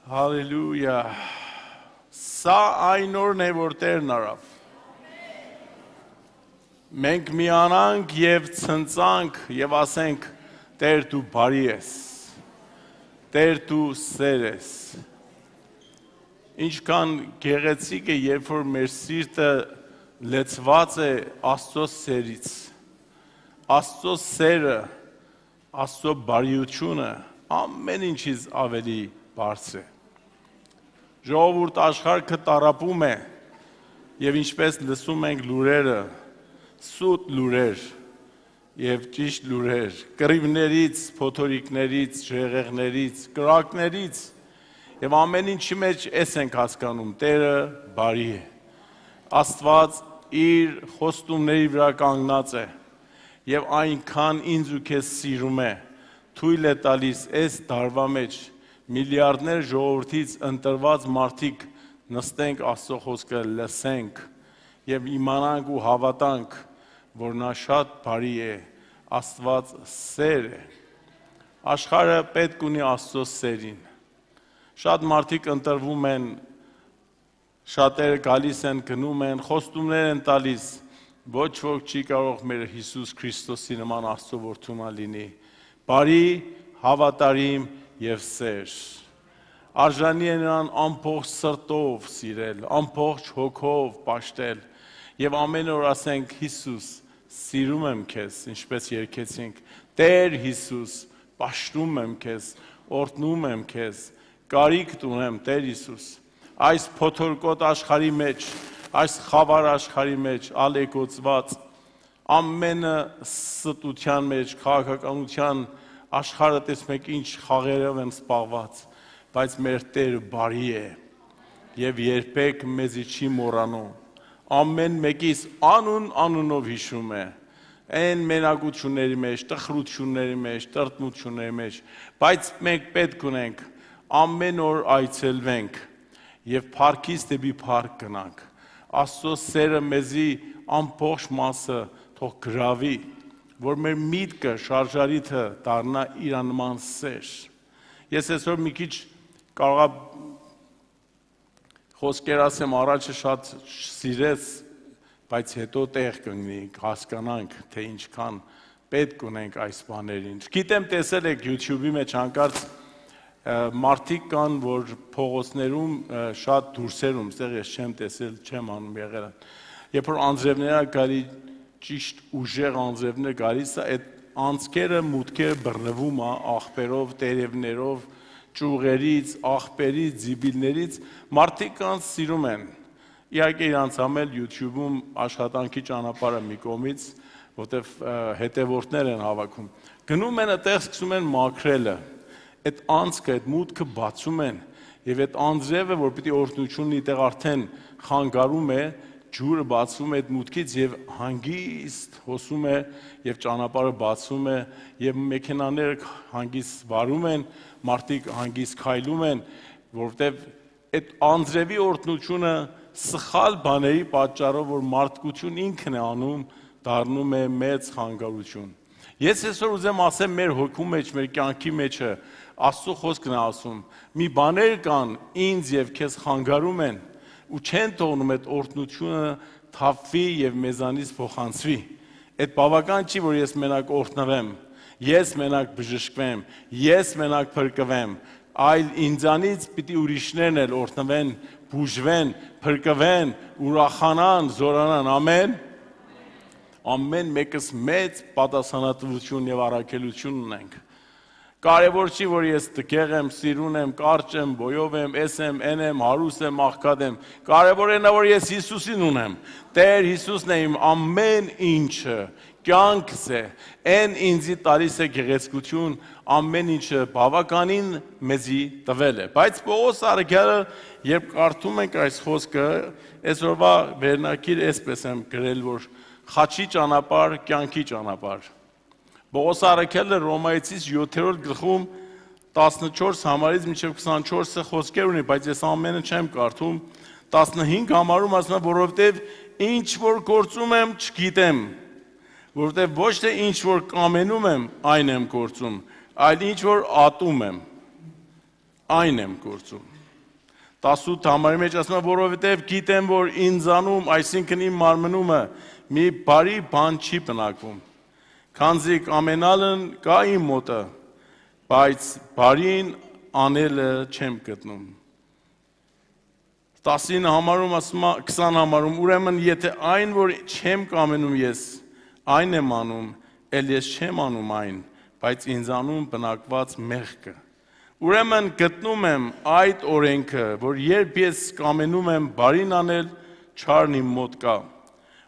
Հալելույա, սա այն օրն է, որ Տերն արավ, մենք միանանք և ցնծանք և ասենք, Տեր դու բարի ես, Տեր դու սեր ես, ինչքան գեղեցիկ է, երբ որ մեր սիրտը լեցված է Աստծո սերից, Աստծո սերը, Աստծո բարիությունը ամեն ինչից ավելի բարձր է, ժողովուրդ աշխարհը տառապում է և ինչպես լսում ենք լուրերը, սուտ լուրեր և ճիշտ լուրեր, կռիվներից, փոթորիկներից, ժեղեղներից, կրակներից և ամեն ինչի մեջ էս ենք հասկանում, Տերը բարի է, Աստված իր խոստումների վրա կանգնած է և այնքան ինձ ու քեզ սիրում է, թույլ է տալիս այս դարվա մեջ միլիարդներ ժողովրդից ընտրված մարդիկ նստենք Աստծո խոսքը լսենք և իմանանք ու հավատանք, որ նա շատ բարի է, Աստված սեր է, աշխարհը պետք ունի Աստծո սերին, շատ մարդիկ ընտրվում են, շատերը գալիս են, գնում են, խոստումներ են տալիս, ոչ ոք չի կարող մեր Հիսուս Քրիստոսի նման Աստծո որդու լինի, բարի, հավատարիմ և սեր, արժանի է նրան ամբողջ սրտով սիրել, ամբողջ հոգով պաշտել և ամեն օր ասենք Հիսուս, սիրում եմ քեզ, ինչպես երգեցինք, Տեր Հիսուս, պաշտում եմ քեզ, օրհնում եմ քեզ, կարիք ունեմ Տեր Հիսուս, այս փոթորկոտ աշխարհի մեջ, այս խավար աշխարհի մեջ, ալեկոծված, ամենը ստության մեջ, քաղաքականության աշխարհը տեսնում եք ինչ խաղերով են սպառված, բայց մեր Տերը բարի է և երբեք մեզի չի մոռանում, ամեն մեկիս անունով հիշում է, այն մենակությունների մեջ, տխրությունների մեջ, տրտմությունների մեջ, բայց մենք պետք ունենք ամեն օր այցելվենք և փառքից դեպի փառք գնանք, Աստծո սերը մեզի ամբողջ մասը թող գրավի, որ մեր միտքը, շարժարիթը դառնա իր նման սեր, ես այսօր մի քիչ կարող խոսքեր ասեմ առաջը շատ սիրեց, բայց հետո տեղ կընկնի, հասկանանք, թե ինչքան պետք ունենք այս բաներին, գիտեմ տեսել եք YouTube-ի մեջ հանկարծ մարդիկ կան, որ փողոցներում շատ դուրսերում, ստեղ ես չեմ տեսել, չեմ անում եղել, երբ որ անձրևները գալի, ճիշտ ուժեղ անձրևներ գալիս է, այդ անցքերը, մուտքերը բռնվում է աղբերով, տերևներով, ճյուղերից, աղբերից, ձիբիլներից, մարդիկ կանց սիրում են, իհարկե իրանց համել YouTube-ում աշխատանքի ճանապարհը մի կողմից, որտեվ հետևորդներ են հավաքում, գնում են այդտեղ սկսում են մաքրելը, այդ անցքը, այդ մուտքը բացում են և այդ անձրևը, որ պիտի օրհնություն ունի, այդտեղ արդեն խանգարում է, ջուրը բացվում է այդ մուտքից և հանգիստ հոսում է և ճանապարհը բացվում է և մեքենաները հանգիստ վարում են, մարդիկ հանգիստ քայլում են, որովհետև այդ անձրևի օրհնությունը սխալ բաների պատճառով, որ մարդկություն ինքն է անում, դառնում է մեծ խանգարություն։ Ես այսօր ուզեմ ասեմ մեր հոգու մեջ, մեր կյանքի մեջը, Աստծո խոսքն է ասում, մի բաներ կան ինձ և քեզ խանգարում են ու չեն թողնում այդ օրհնությունը թափվի և մեզանից փոխանցվի, այդ բավական չի, որ ես մենակ օրհնվեմ, ես մենակ բժշկվեմ, ես մենակ փրկվեմ, այլ ինձանից պիտի ուրիշներն էլ օրհնվեն, բուժվեն, փրկվեն, ուրախանան, զորանան, ամեն, ամեն մեկս մեծ պատասխանատվություն և առաքելություն ունենք, կարևոր չի, որ ես տգեղ եմ, սիրուն եմ, կարճ եմ, բոյով եմ, էս եմ, են եմ, հարուստ եմ, աղքատ եմ, կարևոր է նա, որ ես Հիսուսին ունեմ, Տեր Հիսուսն է իմ ամեն ինչը, կյանքս է, այն ինձի տալիս է գեղեցկություն, ամեն ինչը բավականին մեզի տվել է, բայց Պողոս առաքյալը, երբ կարդում ենք այս խոսքը, այսօրվա վերնագիր էսպես եմ գրել, որ խաչի ճանապարհ, կյանքի ճանապարհ, Պողոս առաքյալը Ռոմայեցիս 7-րդ գլխում 14 համարից մինչև 24 խոսքեր ունի, բայց ես ամենը չեմ կարդում, 15 համարում ասում է, որովհետև ինչ որ գործում եմ, չգիտեմ, որովհետև ոչ թե ինչ որ կամենում եմ, այն եմ գործում, այլ ինչ որ ատում եմ, այն եմ գործում։ 18 համարի մեջ ասում է, որովհետև գիտեմ, որ ինձանում, այսինքն իմ մարմնումը մի բարի բան չի բնակվում, քանզի կամենալն կա իմ մոտը, բայց բարին անելը չեմ գտնում։ 19 համարում ասում է, 20 համարում, ուրեմն եթե այն, որ չեմ կամենում ես, այն եմ անում, էլ ես չեմ անում այն, բայց ինձանում բնակված մեղքը։ Ուրեմն գտնում եմ այդ օրենքը, որ երբ ես կամենում եմ բարին անել, չարն իմ մոտ կա,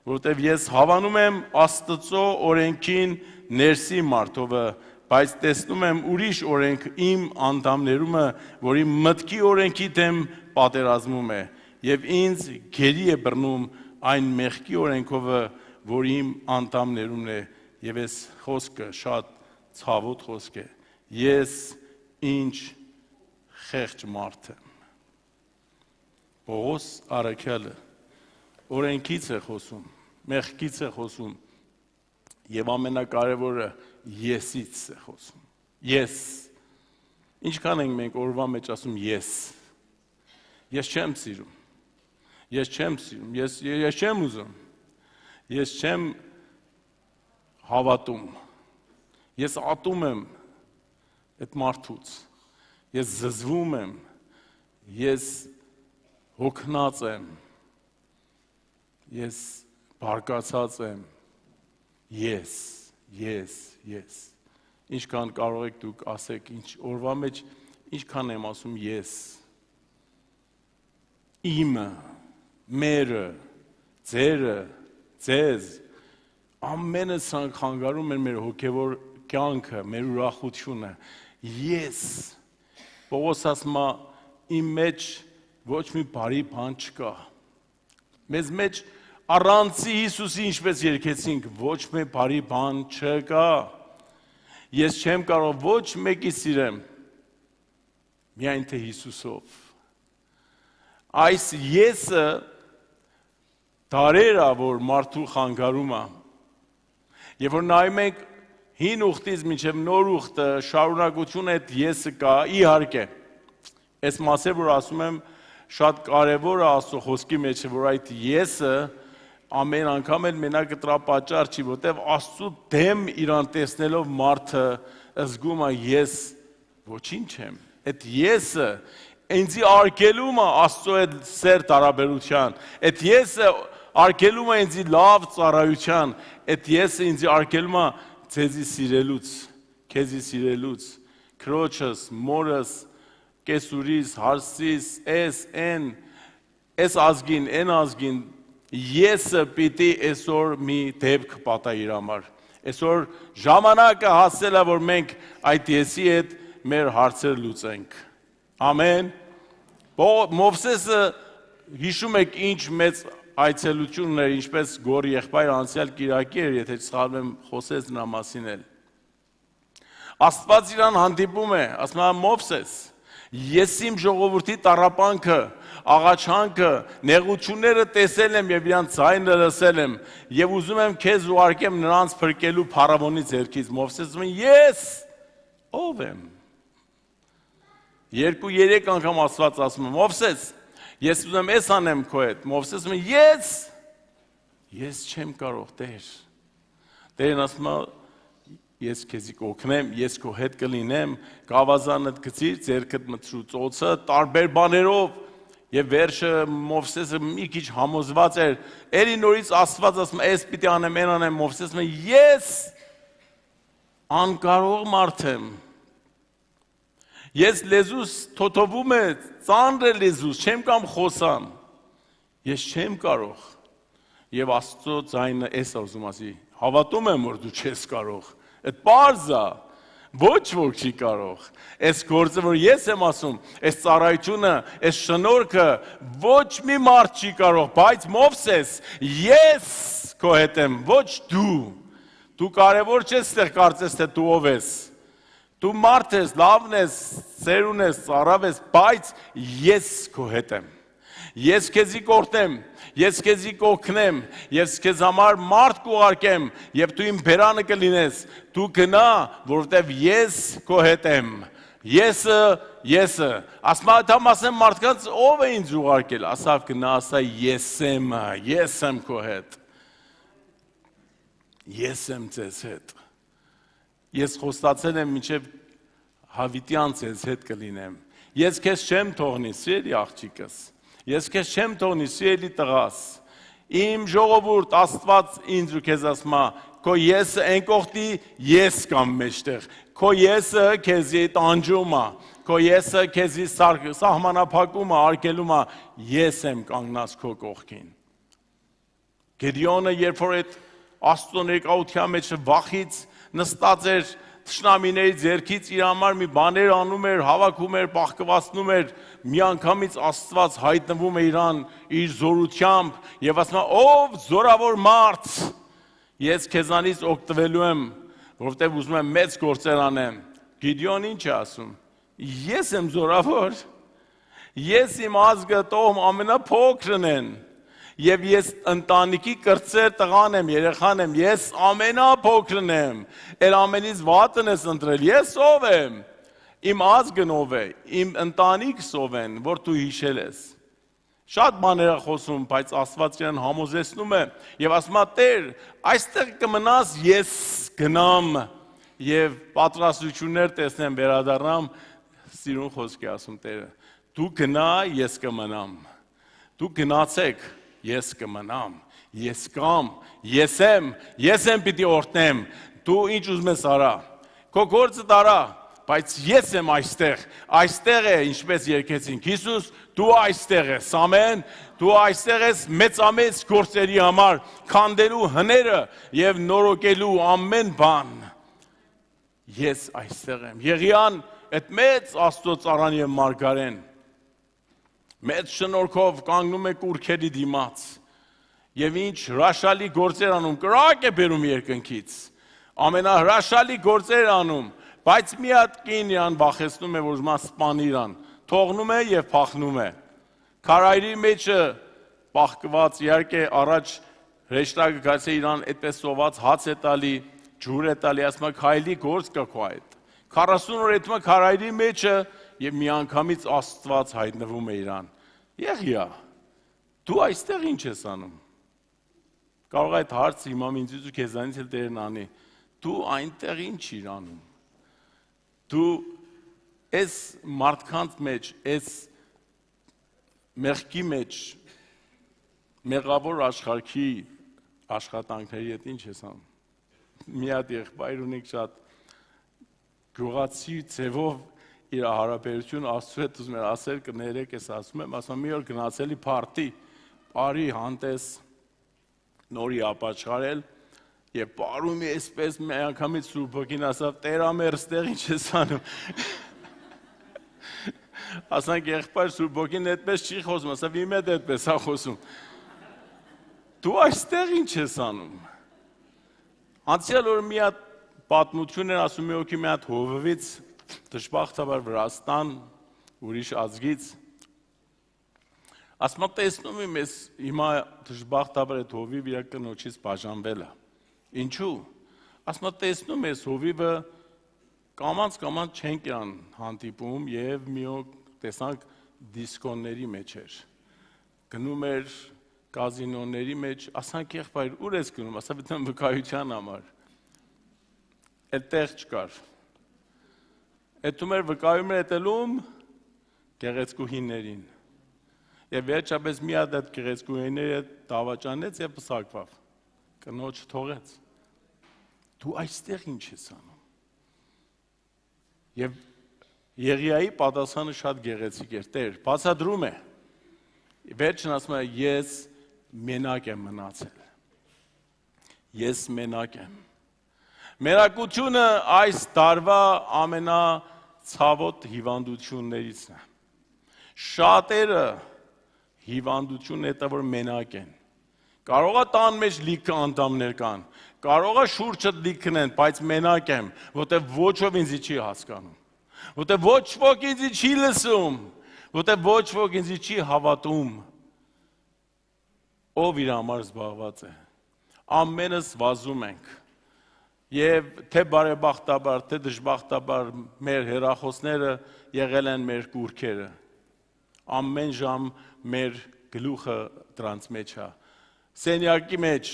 որովհետև ես հավանում եմ Աստծո օրենքին ներսի մարդովը, բայց տեսնում եմ ուրիշ օրենք իմ անդամներումը, որ իմ մտքի օրենքի դեմ պատերազմում է, եւ ինձ գերի է բռնում այն մեղքի օրենքովը, որ իմ անդամներումն է, եւ այս խոսքը շատ ցավոտ խոսք է։ Ես ինչ խեղճ մարդ եմ։ Պողոս առաքյալը օրենքից է խոսում, մեղքից է խոսում, եւ ամենակարևորը եսից է խոսում։ Ես։ Ինչքան ենք մենք օրվա մեջ ասում ես։ Ես չեմ սիրում։ Ես չեմ սիրում, ես չեմ ուզում։ Ես չեմ հավատում։ Ես ատում եմ այդ մարդուց, ես զզվում եմ, ես հոգնած եմ, ես բարկացած եմ, ես, ինչքան կարող եք դուք ասեք, օրվա մեջ ինչքան եմ ասում ես, իմը, մերը, ձերը, ձեզ, ամենը սրանք խանգարում են մեր հոգևոր կյանքը, մեր ուրախությունը, ես, Պողոս ասում է, իմ մեջ ոչ մի բարի բան չկա, մեզ մեջ առանցի Հիսուսի ինչպես երգեցինք, ոչ մի բարի բան չկա, ես չեմ կարող ոչ մեկի սիրեմ, միայն թե Հիսուսով, այս եսը դարեր է, որ մարդու խանգարում է, եւ որ նայում ենք հին ուխտից մինչև նոր ուխտը շարունակություն այդ եսը կա, իհարկե, այս մասը, որ ասում եմ, շատ կարևոր է Աստծո խոսքի մեջ, որ այդ եսը ամեն անգամ էլ մենակ դրա պատճառ չի, որտեղ Աստծո դեմ իրան տեսնելով մարդը զգում է ես ոչինչ եմ, այդ եսը ինձի արգելում է Աստծո այդ սեր տարաբերության, այդ եսը արգելում է ինձի լավ ծառայության, այդ եսը ինձի արգելում է ձեզի սիրելուց, քեզի սիրելուց, քրոջս, մորս, կեսուրիս, հարսիս, այս ազգին, են ազգին, եսը պիտի այսօր մի դեպք պատա իր համար, այսօր ժամանակը հասել է, որ մենք այդ եսի հետ մեր հարցեր լուծենք, ամեն, Մովսեսը հիշում եք ինչ մեծ այցելությունն էր, ինչպես Գոր եղբայր անցյալ կիրակի էր, եթե չսխալվում եմ, խոսեց նրա մասին էլ։ Աստված իրան հանդիպում է, ասում է Մովսես, ես իմ ժողովրդի տառապանքը, աղաչանքը, նեղությունները տեսել եմ եւ իրանց ձայնը լսել եմ եւ ուզում եմ քեզ ուղարկեմ նրանց փրկելու փառավոնի ձեռքից։ Մովսեսը ես ով եմ։ 2-3 անգամ Աստված ասում է Մովսես, ես ուզում եմ էս անեմ քո հետ, Մովսեսը ես չեմ կարող, Տեր։ Տերն ասում է, ես քեզի կօգնեմ, ես քո հետ կլինեմ, գավազանդ գցիր, ձեռքդ մտցրու ծոցը, տարբեր բաներով, եւ վերջը Մովսեսը մի քիչ համոզված էր, ելի նորից Աստված ասում է, ես պիտի անեմ, այն անեմ, Մովսեսը ես անկարող մարդ եմ։ Ես լեզուս թոթովում է, ծանր է լեզուս, չեմ կամ խոսամ, ես չեմ կարող, և Աստծո ձայնը ես ուզում ասի, հավատում եմ, որ դու չես կարող, այդ պարզ է, ոչ ոք չի կարող, այս գործը, որ ես եմ ասում, այս ծառայությունը, այս շնորհքը, ոչ մի մարդ չի կարող, բայց Մովսես, ես քո հետ եմ, ոչ դու կարևոր չես ստեղ կարծես, թե դու ով ես, դու մարդ ես, լավն ես, ծերուն ես, ծառավ ես, բայց ես քո հետ եմ, ես քեզի կօրհնեմ, ես քեզի կօգնեմ, ես քեզ համար մարդ կուղարկեմ, եւ դու իմ բերանը կլինես, դու գնա, որովհետեւ ես քո հետ եմ, Եսը, ասմա դամ ասեմ մարդկանց ով է ինձ ուղարկել, ասավ գնա ասա ես եմ քո հետ, ես եմ ձեզ հետ, ես խոստացել եմ մինչև հավիտյան ձեզ հետ կլինեմ, ես քեզ չեմ թողնի, սիրելի աղջիկս, ես քեզ չեմ թողնի, սիրելի տղաս, իմ ժողովուրդ Աստված ինձ ու քեզ ասմա, քո եսը այն կողտի ես կամ մեջտեղ, քո եսը քեզի տանջում է, քո եսը քեզի սահմանափակում է, արգելում է, ես եմ կանգնած քո կողքին։ Գեդեոնը երբ որ այդ Աստծո ներկայության մեջ վախից նստած էր թշնամիների ձեռքից իր համար մի բաներ անում էր, հավաքում էր, պահկվածնում էր, միանգամից Աստված հայտնվում է իրան իր զորությամբ եւ ասում է ով զորավոր մարդ, ես քեզանից օգտվելու եմ, որովհետեւ ուզում եմ մեծ գործեր անեմ։ Գիդեոն ինչ է ասում։ Ես եմ զորավոր։ Ես իմ ազգը տոհմ ամենափոքրն եմ։ Եվ ես ընտանիքի կրտսեր տղան եմ, երեխան եմ, ես ամենափոքրն եմ, էլ ամենից վատն ես ընտրել, ես ով եմ, իմ ազգն ով է, իմ ընտանիքս ով են, որ դու հիշել ես։ Շատ բաներ է խոսում, բայց Աստված իրեն համոզեցնում է եւ ասում է Տեր, այստեղ կմնաս, ես գնամ եւ պատրաստություններ տեսնեմ, վերադառնամ, սիրուն խոսք է ասում Տերը։ Դու գնա, ես կմնամ։ Դու գնացեք Ես կմնամ, ես կամ, ես եմ պիտի օրտնեմ, դու ինչ ուզում ես արա, քո գործը տարա, բայց ես եմ այստեղ է, ինչպես երգեցինք, Հիսուս, դու այստեղ ես, ամեն, դու այստեղ ես մեծամեծ գործերի համար, քանդելու հները և նորոգելու ամեն բան, ես այստեղ եմ, Եղիան, այդ մեծ Աստծո ծառան և մարգարեն, մեծ շնորհքով կանգնում է կուռքերի դիմաց եւ ինչ հրաշալի գործեր անում, կրակ է բերում երկնքից, ամենահրաշալի գործեր անում, բայց մի հատ կին իրան վախեցնում է, որ ուզում է սպանի իրան, թողնում է եւ փախնում է։ Քարայրի մեջը պահկված իհարկե առաջ հրեշտակը գալիս է իրան այդպես սոված հաց է տալի, ջուր է տալի, ասում է քայլի գործ կա քո այդ։ 40 օր հետո քարայրի մեջը եւ միանգամից Աստված հայտնվում է իրան։ Եղիա, դու այստեղ ինչ ես անում։ Կարող է այդ հարցը հիմա ինձից ու քեզանից էլ Տերն անի։ Դու այնտեղ ինչ ես անում։ Դու այս մարդկանց մեջ, այս մեղքի մեջ, մեղավոր աշխարհի աշխատանքների հետ ինչ ես անում։ Մի հատ եղբայր ունենք շատ գյուղացի ձևով իր հարաբերություն Աստծո հետ ուզում էր ասել կներեք, ես ասում եմ, մի օր գնացելի փարթի, բարի հանդես, նորի ապաշխարել եւ բարում է այսպես մի անգամից Սուրբ Հոգին ասավ Տերամեր ստեղ ինչ ես անում։ Ասանք եղբայր Սուրբ Հոգին այդպես չի խոսում, ասավ իմ հետ այդպես է խոսում։ Դու այստեղ ինչ ես անում։ Անցյալ օր մի հատ պատմություն էր ասում մի հոգի մի հատ հովվից դժբախտաբար Վրաստան, ուրիշ ազգից, ասում տեսնում եմ ես հիմա դժբախտաբար այդ հովիվ իր կնոջից բաժանվել է։ Ինչու։ Ասում տեսնում ես հովիվը կամանց չենք իրան հանդիպում եւ մի օր տեսանք դիսկոների մեջ էր։ Գնում էր կազինոների մեջ, ասանք եղբայր ուր ես գնում, ասավ դեմ վկայության համար։ Այդտեղ չկար։ Այդում էր վկայում էր այդելում գեղեցկուհիներին։ Եվ վերջապես մի հատ այդ գեղեցկուհիների հետ դավաճանեց եւ պսակվավ։ Կնոջ թողեց։ Դու այստեղ ինչ ես անում։ Եվ Եղիայի պատասխանը շատ գեղեցիկ էր, Տեր, բացատրում է։ Վերջն ասում է ես մենակ եմ մնացել։ Ես մենակ եմ։ Մերակությունը այս տարվա ամենացավոտ հիվանդություններից է։ Շատերը հիվանդություն է, որ մենակ են։ Կարող է տան մեջ լիքը անդամներ կան, կարող է շուրջը լիքն են, բայց մենակ եմ, որտեղ ոչ ոք ինձ չի հասկանում, որտեղ ոչ ոք ինձ չի լսում, որտեղ ոչ ոք ինձ չի հավատում։ Ով իր համար զբաղված է։ Ամենս վազում ենք։ Եվ թե բարեբախտաբար, թե դժբախտաբար մեր հեռախոսները եղել են մեր կուռքերը։ Ամեն ժամ մեր գլուխը դրանց մեջ է։ Սենյակի մեջ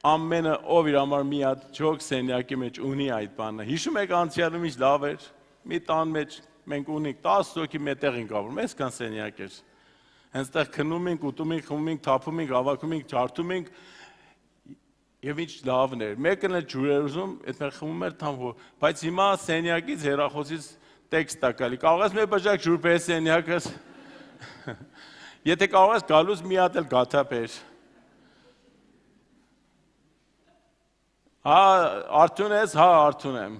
ամենը ով իր համար մի հատ ջոկ սենյակի մեջ ունի այդ բանը։ Հիշում եք անցյալում ինչ լավ էր։ Մի տան մեջ մենք ունենք 10 հոգի մետեղ ենք ապրում, այսքան սենյակ էր։ Հենց տեղ քնում ենք, ուտում ենք, խմում ենք, թափում ենք, հավաքում ենք, ջարդում ենք։ Եվ ինչ լավն էր։ Մեկն էլ ջուր էր ուզում, այդտեղ խմում էր թամփ, բայց հիմա սենյակից հեռախոսից տեքստ է գալի։ Կարող ես մի բաժակ ջուր պես սենյակս։ Եթե կարող ես գալուց մի հատ էլ գաթա պես։ Հա, արդյուն ես, հա, արդյուն եմ։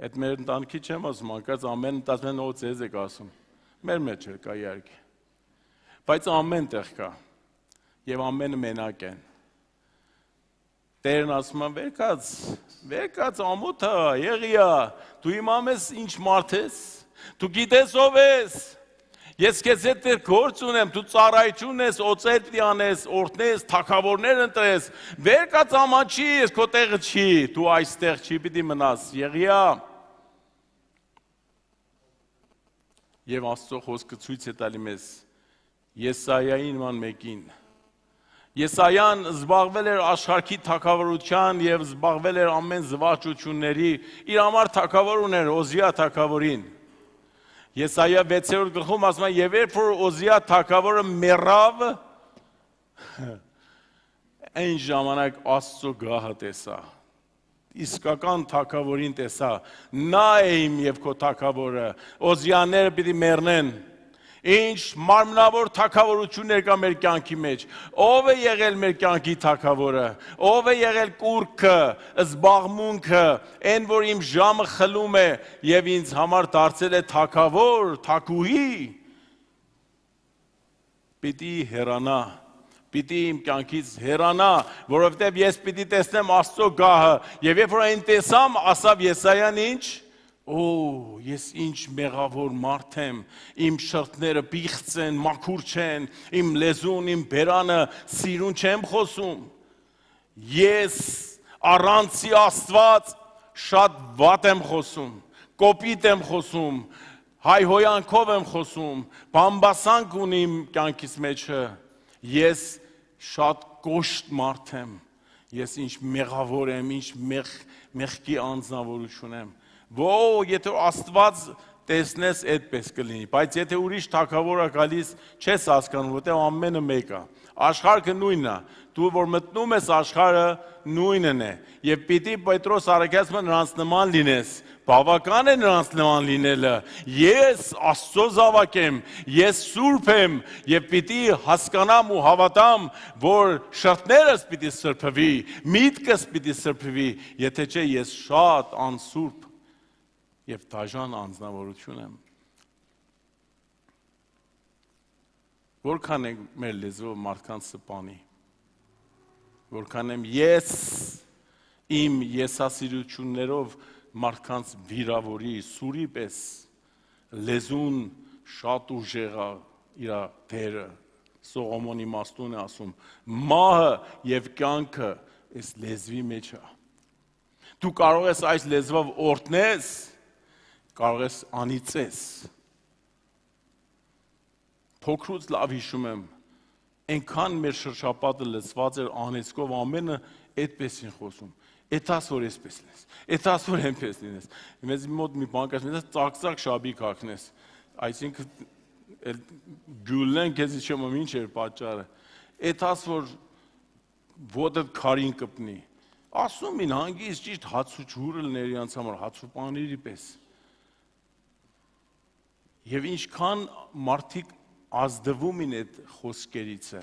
Այդ մեր ընտանիքի չեմ ասում, անկած ամեն ընտասմեն ո ձեզ եք ասում։ Մեր մեջ էլ կա իհարկե։ Բայց ամեն տեղ կա։ Եվ ամենը մենակ են։ Տերն ասում է, վերկաց ամոթ է, եղիա, դու իմամ ես ինչ մարդ ես, դու գիտես ով ես, ես քեզ հետ գործ ունեմ, դու ծառայություն ես, օծեր պիտի անես, օրհնես, թագավորներ ընտրես, վերկաց ամանչի, ես քո տեղը չի, դու այստեղ չի պիտի մնաս, եղիա։ Եվ Աստծո խոսքը ցույց է տալի մեզ Եսայայի նման մեկին։ Եսայան զբաղվել էր աշխարհի թագավորության եւ զբաղվել էր ամեն զվարճությունների, իր համար թագավոր ուներ Օզիա թագավորին։ Եսայա 6-րդ գլխում ասում է, եւ երբ որ Օզիա թագավորը մեռավ, այն ժամանակ Աստծո գահը տեսա։ Իսկական թագավորին տեսա, նա է իմ եւ քո թագավորը, Օզիաները պիտի մեռնեն։ Ինչ մարմնավոր թագավորություններ կա մեր կյանքի մեջ, ով է եղել մեր կյանքի թագավորը, ով է եղել կուռքը, զբաղմունքը, այն որ իմ ժամը խլում է եւ ինձ համար դարձել է թագավոր, թագուհի, պիտի հեռանա, պիտի իմ կյանքից հեռանա, որովհետև ես պիտի տեսնեմ Աստծո գահը, եւ երբ որ այն տեսամ, ասավ Եսայան ինչ, ես ինչ մեղավոր մարդ եմ, իմ շրթները պիղծ են, մաքուր չեն, իմ լեզուն, իմ բերանը սիրուն չեմ խոսում, ես առանցի Աստված շատ վատ եմ խոսում, կոպիտ եմ խոսում, հայհոյանքով եմ խոսում, բամբասանք ունիմ կյանքիս մեջը, ես շատ կոշտ մարդ եմ, ես ինչ մեղավոր եմ, ինչ մեղքի անձնավորություն եմ, եթե Աստված տեսնես այդպես կլինի, բայց եթե ուրիշ թագավոր է գալիս, չես հասկանում, որտեղ ամենը մեկ է, աշխարհը նույնն է, դու որ մտնում ես աշխարհը նույնն է, եւ պիտի Պետրոս Արաքյալը նրանց նման լինես, բավական է նրանց նման լինելը, ես Աստծո զավակ եմ, ես սուրբ եմ եւ պիտի հասկանամ ու հավատամ, որ շրթներս պիտի սրբվի, միտքս պիտի սրբվի, եթե չէ ես շատ անսուրբ եւ դաժան անձնավորություն եմ։ Որքան է մեր լեզվով մարդկանց սպանի, որքան եմ ես իմ եսասիրություններով մարդկանց վիրավորի, սուրի պես, լեզուն շատ ուժեղ է իր դերը, Սողոմոնի իմաստուն է ասում, մահը եւ կյանքը այս լեզվի մեջ է։ Դու կարող ես այս լեզվով օրհնես, կարող ես անիծես։ Փոքրուց լավ հիշում եմ, այնքան մեր շրջապատը լցված էր անեծքով, ամենը այդպես են խոսում։ Էթաս որ այսպես լինես, էթաս որ այնպես լինես։ Մեզ մոտ մի բան կա, մեզ ծակ-ծակ շաբիկ հագնես, այսինքն գյուլեն քեզ իջում ինչ էր պատճառը։ Էթաս որ ոտդ քարին կպնի։ Ասում են հանգիստ ճիշտ հաց ու ջուրը լներ իրանց համար, հաց ու պանիրի պես։ Եվ ինչքան մարդիկ ազդվում են այդ խոսքերիցը,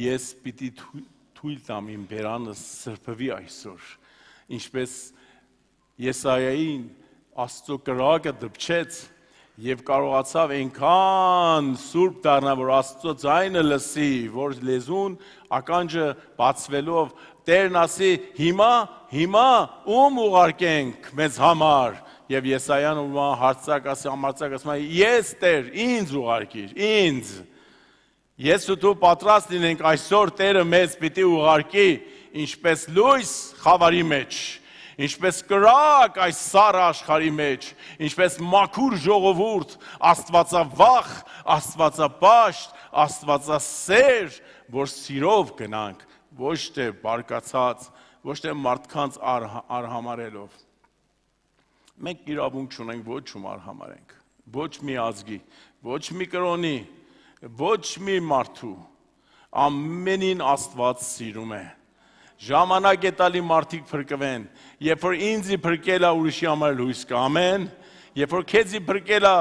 ես պիտի թույլ տամ իմ բերանը սրբվի այսօր, ինչպես Եսայային Աստծո կրակը դպչեց եւ կարողացավ այնքան սուրբ դառնա, որ Աստծո ձայնը լսի, որ լեզուն ականջը բացվելով Տերն ասի, հիմա ում ուղարկենք մեզ համար, եւ Եսայան ու հարցակ ասի, համարցակ ասում է, ես Տեր, ինձ ուղարկիր, ինձ։ Ես ու դու պատրաստ լինենք այսօր Տերը մեզ պիտի ուղարկի ինչպես լույս խավարի մեջ, ինչպես կրակ այս սառը աշխարհի մեջ, ինչպես մաքուր ժողովուրդ, աստվածավախ, աստվածապաշտ, աստվածասեր, որ սիրով գնանք, ոչ թե բարկացած, ոչ թե մարդկանց արհամարելով։ Մենք իրավունք չունենք ոչ ում արհամարենք, ոչ մի ազգի, ոչ մի կրոնի, ոչ մի մարդու, ամենին Աստված սիրում է։ Ժամանակ է տալի մարդիկ փրկվեն, երբ որ ինձի փրկելա ուրիշի համար լույս կա, ամեն, երբ որ քեզի փրկելա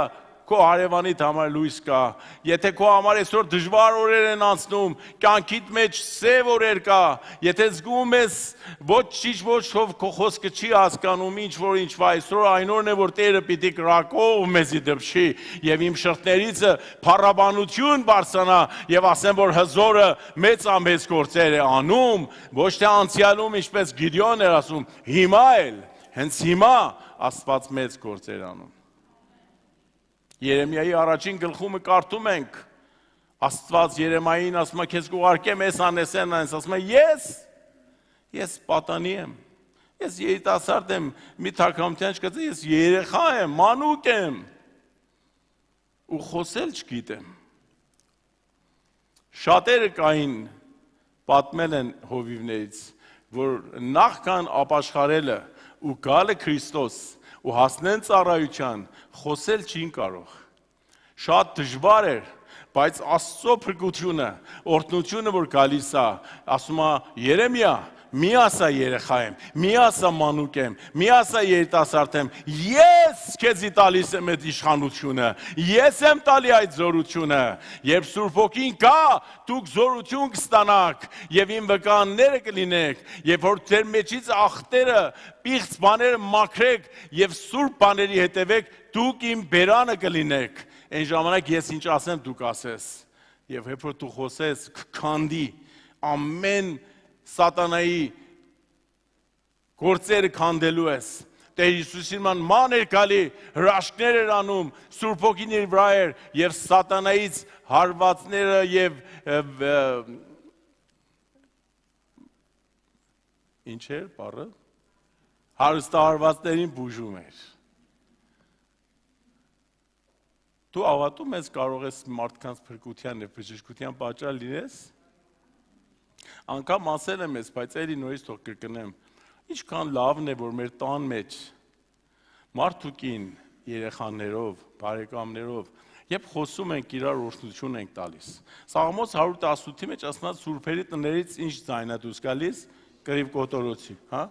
քո հարևանիդ համար լույս կա, եթե քո համար այսօր դժվար օրեր են անցնում, կյանքիդ մեջ սև օրեր կա, եթե զգում ես ոչ ճիշտ ոչ ով քո խոսքը չի հասկանում, ինչ որ այսօր այն օրն է, որ Տերը պիտի կրակով մեզի դպչի եւ իմ շրթներիցը փառաբանություն բարձրանա եւ ասեմ, որ հզորը մեծ ամեծ գործեր է անում, ոչ թե անցյալում ինչպես Գիդեոն էր ասում, հիմա էլ, հենց հիմա Աստված մեծ գործեր անում։ Երեմիայի առաջին գլխումը կարդում ենք, Աստված Երեմիային ասում է, քեզ կուղարկեմ այս անեսեն, ասում է, ես պատանի եմ, ես երիտասարդ եմ, մի թարգմանության չկացի, ես երեխա եմ, մանուկ եմ, ու խոսել չգիտեմ։ Շատերը կային պատմել են հովիվներից, որ նախքան ապաշխարելը ու գալը Քրիստոս ու հասնեն ծառայության, խոսել չին կարող։ Շատ դժվար էր, բայց Աստծո փրկությունը, օրհնությունը, որ գալիս է, ասում է Երեմիա, մի ասա երեխա եմ, մի ասա մանուկ եմ, մի ասա երիտասարդ եմ, ես քեզի տալիս եմ այդ իշխանությունը, ես եմ տալի այդ զորությունը, երբ Սուրբ Հոգին կա, դուք զորություն կստանաք եւ իմ վկանները կլինեք, երբ որ ձեր մեջից ախտերը, պիղծ բաները մաքրեք եւ սուրբ բաների հետևեք, դուք իմ բերանը կլինեք։ Այն ժամանակ ես ինչ ասեմ, դուք ասես։ Եվ երբ որ դու խոսես, քանդի ամեն սատանայի գործերը քանդելու ես։ Տեր Հիսուսին ման էր գալի, հրաշքներ էր անում, Սուրբ Հոգին իր վրա էր եւ սատանայից հարվածները եւ ինչ էր բառը։ Հարստահարվածներին բուժում էր։ Դու ավատում ես կարող ես մարդկանց փրկության եւ բժշկության պատճառ լինես։ Անկամ ասել եմ ես, բայց էլի նորից թող կրկնեմ, ինչքան լավն է, որ մեր տան մեջ մարդուկին երեխաներով, բարեկամներով, երբ խոսում ենք իրար օրհնություն ենք տալիս։ Սաղմոս 118-ի մեջ ասում է սուրբերի տներից ինչ ձայն է դուրս գալիս, կռիվ կոտորոցի, հա?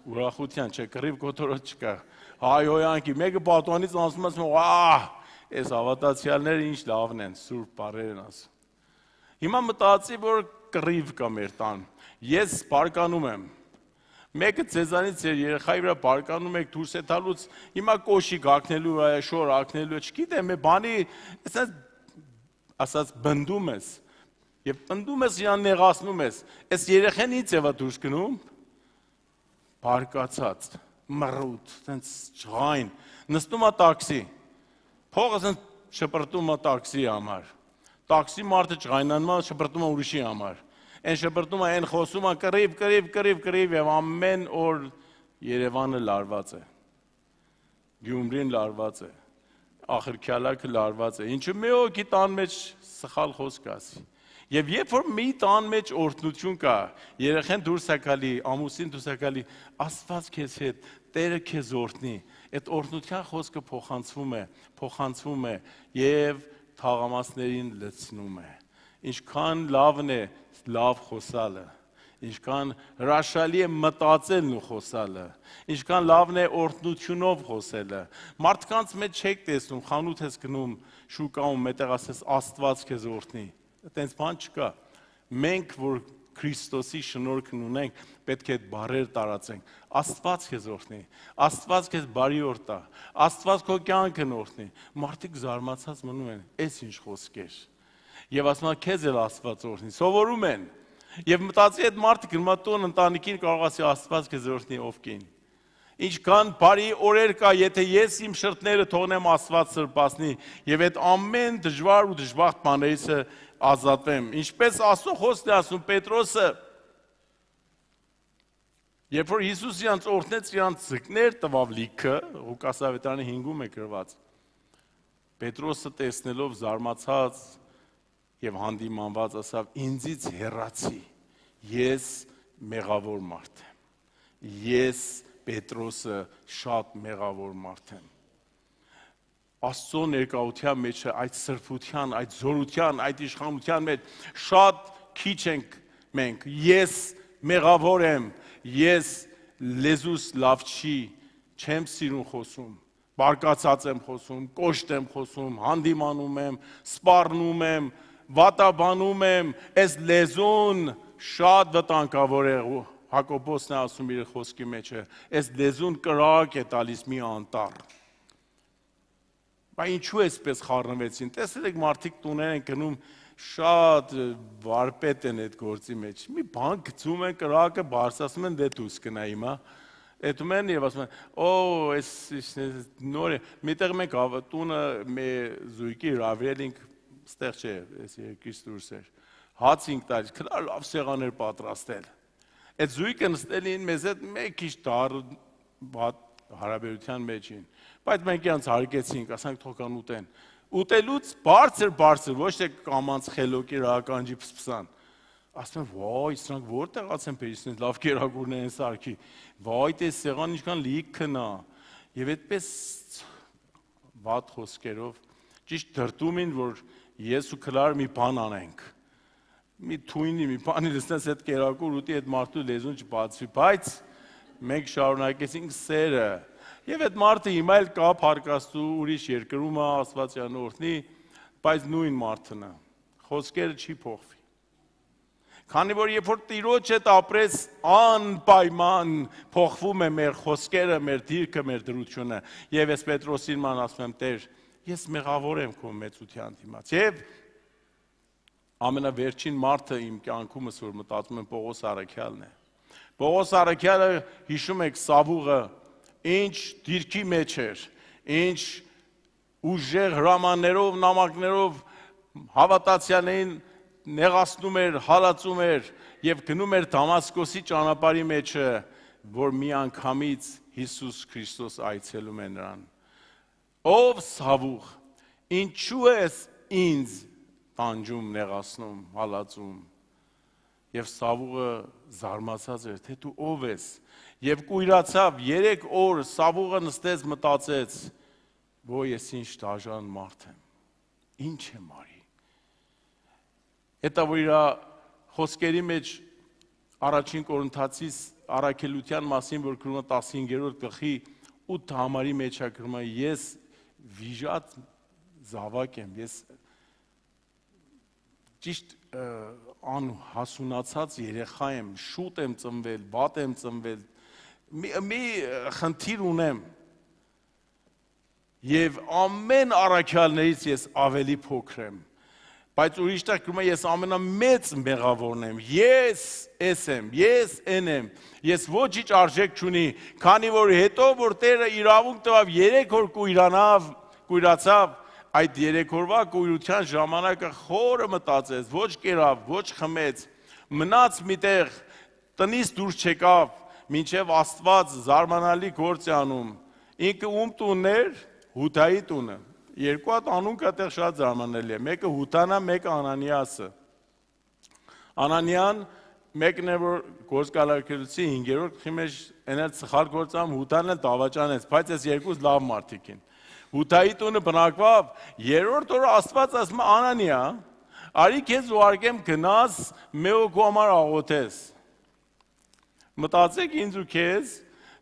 Ուրախության, չէ, կռիվ կոտորոց չկա։ Հայհոյանքի, մեկը պատուհանից անցնում ասում է, այս ավատացյալները ինչ լավն են, սուրբ բառեր են ասում։ Հիմա մտածի, որ կռիվ կա մեր տան։ Ես բարկանում եմ։ Մեկը ձեզանից ձեր երեխայի վրա բարկանում եք դուրս է տալուց, հիմա կոշիկ ակնելու, շոր ակնելու, չգիտեմ, բանի, ասած բնդում ես։ Եվ բնդում ես, իրան նեղացնում ես։ Այս երեխեն ինչ է դուրս գնում։ Բարկացած, մռութ, տենց ջղայն, նստում է տաքսի։ Փողը տենց շպրտում է տաքսի համար։ Տաքսի մարդը ջղայնանում է, շպրտում է ուրիշի համար։ Այն շպրտում է, այն խոսում է կռիվ եւ ամեն օր Երևանը լարված է։ Գյումրին լարված է։ Ախրքյալակը լարված է։ Ինչու՞ մի օքի տան մեջ սխալ խոսք ասի։ Եվ երբ որ մի տան մեջ օրհնություն կա, երեխեն դուրս է գալի, ամուսին դուրս է գալի, Աստված քեզ հետ, Տերը քեզ օրհնի, այդ օրհնության խոսքը փոխանցվում է եւ թաղամասներին լցնում է։ Ինչքան լավն է լավ խոսալը, ինչքան հրաշալի է մտածելն ու խոսալը, ինչքան լավն է օրհնությունով խոսելը։ Մարդկանց մեջ չեք տեսնում, խանութ ես գնում, շուկայում, մետեղ ասես Աստված քեզ օրհնի։ Այդպես բան չկա։ Մենք, որ Քրիստոսի շնորհքն ունենք, պետք է այդ բառեր տարածենք։ Աստված քեզ օրհնի, Աստված քեզ բարի օր տա, Աստված քո կյանքն օրհնի։ Մարդիկ զարմացած մնում են, «Էս ինչ խոսքեր»։ Եվ ասում են, «Քեզ էլ Աստված օրհնի»։ Սովորում են։ Եվ մտածի այդ մարդը գնում է տուն ընտանիքին կարող ասի Աստված քեզ օրհնի ով կին։ Ինչքան բարի օրեր կա, եթե ես իմ շրթները թողնեմ Աստված սրբացնի եւ այդ ամեն դժվար ու դժբախտ բաներից ազատվեմ։ Ինչպես Աստծո խոսքն է ասում Պետրոսը Երբ որ Հիսուս իրանց օրհնեց, իրանց ձկներ տվավ լիքը, Ղուկաս ավետարանի 5-ում է գրված, Պետրոսը տեսնելով զարմացած եւ հանդիմանված ասավ. ինձից հեռացի, ես մեղավոր մարդ եմ, ես Պետրոսը շատ մեղավոր մարդ եմ։ Աստծո ներկայության մեջ այդ սրբության, այդ զորության, այդ իշխանության մեջ շատ քիչ ենք մենք, ես մեղավոր եմ, ես լեզուս լավ չի, չեմ սիրուն խոսում, բարկացած եմ խոսում, կոշտ եմ խոսում, հանդիմանում եմ, սպառնում եմ, վատաբանում եմ, այս լեզուն շատ վտանգավոր է, Հակոբոսն է ասում իր խոսքի մեջ, այս լեզուն կրակ է տալիս մի անտառ։ Բայց ինչու էսպես խառնվեցին, տեսել եք մարդիկ տուներ են գնում, շատ վարպետ են այդ գործի մեջ, մի բան գցում են կրակը, բարձրացնում են դե դուս գնա հիմա, էդում են և ասում են, այս նոր է, միտեղ մենք տունը մեր զույգի հրավիրել ենք, ստեղ չէ, այս երկրից դուրս էր, հաց ինք տալիս, քնար լավ սեղան էր պատրաստել, այդ զույգը նստել էին մեզ հետ մեկ քիչ դառ հարաբերության մեջ էին, բայց մենք իրանց հարգեցինք, ասանք թող կան ուտեն, ուտելուց բարձր, ոչ թե կամանց խելոքի ռականջի փսփսան, ասում եմ, վայ, սրանք որտեղած են բերիսնից լավ կերակուրներ են սարքի, վայ, տես սեղան ինչքան լիքն է, և այդպես վատ խոսքերով, ճիշտ դրտում են, որ ես ու Քլար մի բան անենք, մի թույնի, մի բանի լսնես այդ կերակուր ուտի այդ մարդու լեզուն չբացվի, բայց մենք շարունակեցինք սերը, և այդ մարդը հիմա էլ կա փառքաստու ուրիշ երկրում է, Աստված իրան օրհնի, բայց նույն մարդն է, խոսքերը չի փոխվի։ Քանի որ երբ որ Տիրոջ հետ ապրես անպայման փոխվում է մեր խոսքերը, մեր դիրքը, մեր դրությունը, և ես Պետրոսին ման ասում եմ, Տեր, ես մեղավոր եմ քո մեծության դիմաց, և ամենավերջին մարդը իմ կյանքումս, որ մտածում եմ Պողոս Առաքյալն է։ Պողոս Առաքյալը հիշում եք Սավուղը ինչ դիրքի մեջ էր, ինչ ուժեղ հրամաններով, նամակներով հավատացյալներին նեղացնում էր, հալածում էր և գնում էր Դամասկոսի ճանապարհի մեջը, որ մի անգամից Հիսուս Քրիստոս այցելում է նրան։ Ով Սավուղ, ինչու ես ինձ տանջում, նեղացնում, հալածում։ Եվ Սավուղը զարմացած էր, թե դու ով ես, և կույրացավ 3 օր Սավուղը նստեց մտածեց, որ ես ինչ դաժան մարդ եմ, ինչ եմ արի։ Հետո որ իր խոսքերի մեջ առաջին Կորինթացիս առաքելության մասին, որ գրում է 15-րդ գլխի 8 համարի մեջ է գրում է, ես վիժատ զավակ եմ, ես ճիշտ անհասունացած երեխա եմ, շուտ եմ ծնվել, վատ եմ ծնվել, մի խնդիր ունեմ և ամեն առաքյալներից ես ավելի փոքր եմ, բայց ուրիշ տեղ գրում է, ես ամենամեծ մեղավորն եմ, ես էս եմ, ես են եմ, ես ոչինչ արժեք չունի, քանի որ հետո, որ Տերը իրավունք տվավ 3 օր կույրացավ, այդ 3 օրվա կույրության ժամանակը խորը մտածեց, ոչ կերավ, ոչ խմեց, մնաց միտեղ, տնից դուրս չեկավ, մինչև Աստված զարմանալի գործ է անում, ինքը ում տունն էր, Հութայի տունը, երկու հատ անունքը այդտեղ շատ զարմանալի է, մեկը Հութանն է, մեկը Անանիասը, Անանիան մեկն է, որ Գործկալարքելուցի 5-րդ գլխի մեջ էնել սխալ գործամ, Հութանն էլ դավաճանեց, բայց այս երկուս լավ մարդիկ են, Հութայի տունը բնակվավ, 3-րդ օրը Աստված ասում է Անանիա, արի քեզ ուղարկեմ գնաս մեկ համար աղոթես, մտածեք ինձ ու քեզ,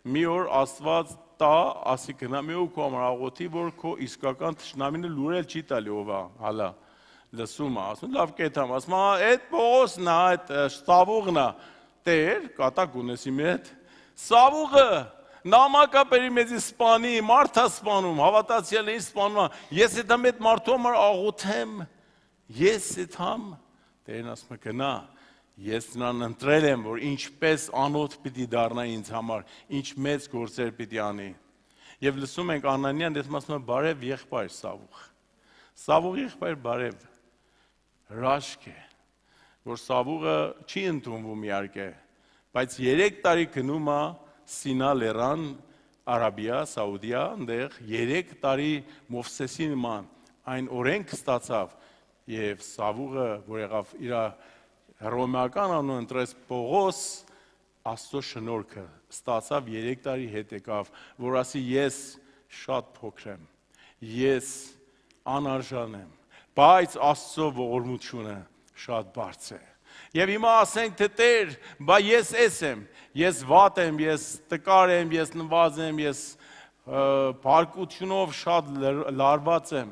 մի օր Աստված տա, ասի գնա մեկ համար աղոթի, որ քո իսկական թշնամինը լուրել չի տալի ով է, հալա, լսում է, ասում լավ կեթամ, ասում այդ Պողոսն է, այդ Սավուղն է, Տեր, կատակ ունես իմ հետ, Սավուղը, նամակա բերի մեզի սպանի, մարդ է սպանում, հավատացյալներին սպանում, ես այդ այդ մարդու համար աղոթեմ, ես այդ համ, Տերն ասում է գնա, ես նրան ընտրել եմ, որ ինչպես անոթ պիտի դառնա ինձ համար, ինչ մեծ գործեր պիտի անի։ Եվ լսում ենք Անանիան, ես ասում եմ բարև եղբայր Սավուղ։ Սավուղ եղբայր բարև, հրաշք է, որ Սավուղը չի ընդունվում իհարկե, բայց 3 տարի գնում է Սինա լեռան, Արաբիա, Սաուդիա, այնտեղ 3 տարի Մովսեսի նման այն օրենք ստացավ եւ Սավուղը, որ եղավ իր հռոմեական անուն ընտրեց Պողոս, Աստծո շնորհքը ստացավ 3 տարի հետ եկավ, որ ասի ես շատ փոքր եմ, ես անարժան եմ, բայց Աստծո ողորմությունը շատ բարձր է։ Եվ հիմա ասենք թե Տեր, բա ես էս եմ, ես վատ եմ, ես տկար եմ, ես նվազ եմ, ես բարկությունով շատ լարված եմ,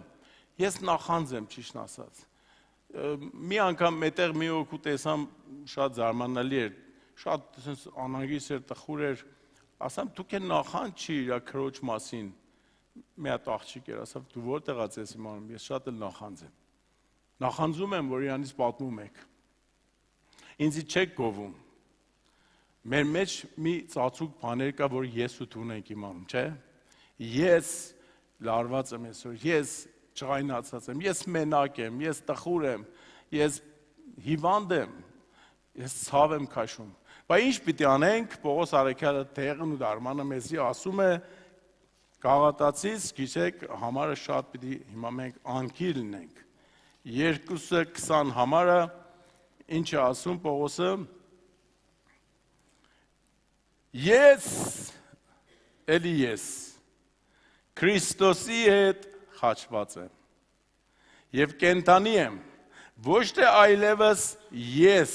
ես նախանձ եմ, ճիշտ ասած։ Մի անգամ մետեղ մի օգու տեսամ շատ զարմանալի էր, շատ անհանգիստ էր, տխուր էր, ասամ դուք են նախանձ չի իր քրոջ մասին, մի հատ աղջիկ էր, ասավ դու որտեղից ես իմանում, ես շատ էլ նախանձ եմ, նախանձում եմ, որ իրանից պատմում եք, ինձ չեք գովում, մեր մեջ մի ծածուկ բաներ կա, որ ես ու դու ենք իմանում, չէ, ես լարված եմ այսօր, ես չղայնացած եմ, ես մենակ եմ, ես տխուր եմ, ես հիվանդ եմ, ես ցավ եմ քաշում, բայց ինչ պիտի անենք, Պողոս Արաքյալը տեղն ու դարմանը մեզի ասում է, Գաղատացիս, գիտեք, համարը շատ պիտի հիմա մենք անքի լինենք, 2:20 համարը, ինչ է ասում Պողոսը, ես, էլի ես, Քրիստոսի հետ խաչված եմ, և կենտանի եմ, ոչ թե այլևս ես,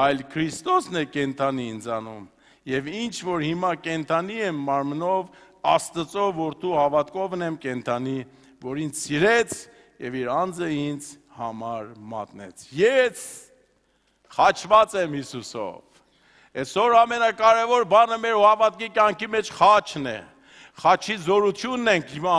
այլ Քրիստոսն է կենտանի ինձանում, և ինչ որ հիմա կենտանի եմ մարմնով, Աստծո որդու հավատքովն եմ կենտանի, որ ինձ սիրեց և իր անձը ինձ համար մատնեց։ Ես խաչված եմ Հիսուսով։ Այսօր ամենակարևոր բանը մեր հավատքի կյանքի մեջ խաչն է։ Խաչի զորությունն ենք հիմա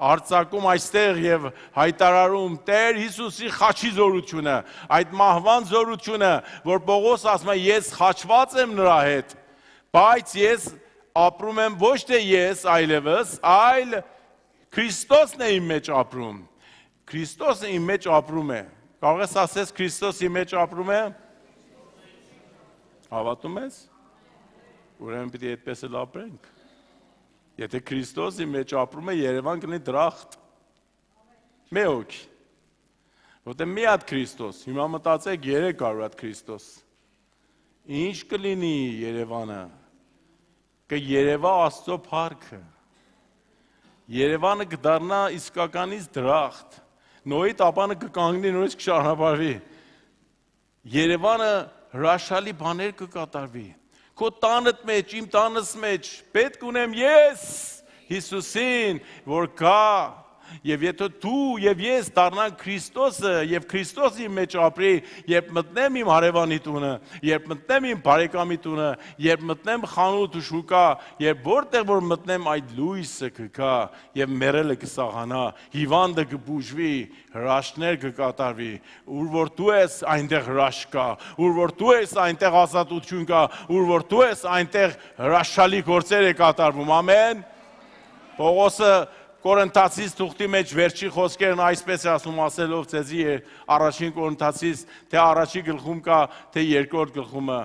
արձակում այստեղ և հայտարարում Տեր Հիսուսի խաչի զորությունը, այդ մահվան զորությունը, որ Պողոս ասում է ես խաչված եմ նրա հետ, բայց ես ապրում եմ ոչ թե ես այլևս, այլ Քրիստոսն է իմ մեջ ապրում։ Քրիստոսը իմ մեջ ապրում է։ Կարող ես ասես Քրիստոս իմ մեջ ապրում է։ Հավատում ես։ Ուրեմն պիտի այդպես էլ ապրենք։ Եթե Քրիստոս իմ մեջ ապրում է, Երևան կլինի դրախտ։ Մի հոգի։ Որտեղ մի հատ Քրիստոս, հիմա մտածեք 300 հատ Քրիստոս։ Ինչ կլինի Երևանը։ Կերևա Աստծո փառքը, Երևանը կդառնա իսկականից դրախտ, Նոյի տապանը կկանգնի, նորից կշարունակվի, Երևանը հրաշալի բաներ կկատարվի, Քո տանդ մեջ, իմ տանս մեջ, պետք ունեմ ես Հիսուսին, որ գա, և եթե դու և ես դառնանք Քրիստոսը և Քրիստոսը իմ մեջ ապրի, երբ մտնեմ իմ հարևանի տունը, երբ մտնեմ իմ բարեկամի տունը, երբ մտնեմ խանութ ու շուկա, երբ որտեղ որ մտնեմ այդ լույսը կգա և մեռելը կսաղանա, հիվանդը կբուժվի, հրաշքներ կկատարվի, ուր որ դու ես այնտեղ հրաշք կա, ուր որ դու ես այնտեղ ազատություն կա, ուր որ դու ես այնտեղ հրաշալի գործեր է կատարվում, ամեն։ Պողոսը Կորինթացիս թուղթի մեջ վերջի խոսքերն այսպես է ասում ասելով ձեզի առաջին Կորինթացիս, թե առաջի գլխում կա, թե երկրորդ գլխումը,